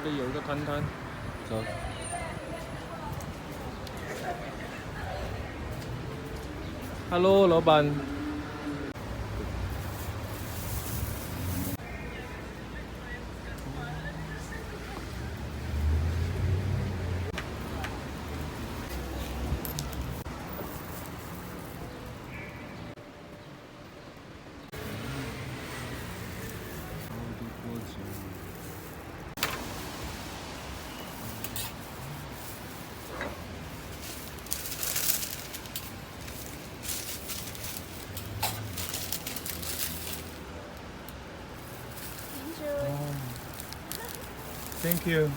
Ở đây dụ cho Thanh Thanh. Rồi. Hello,老板. Thank you.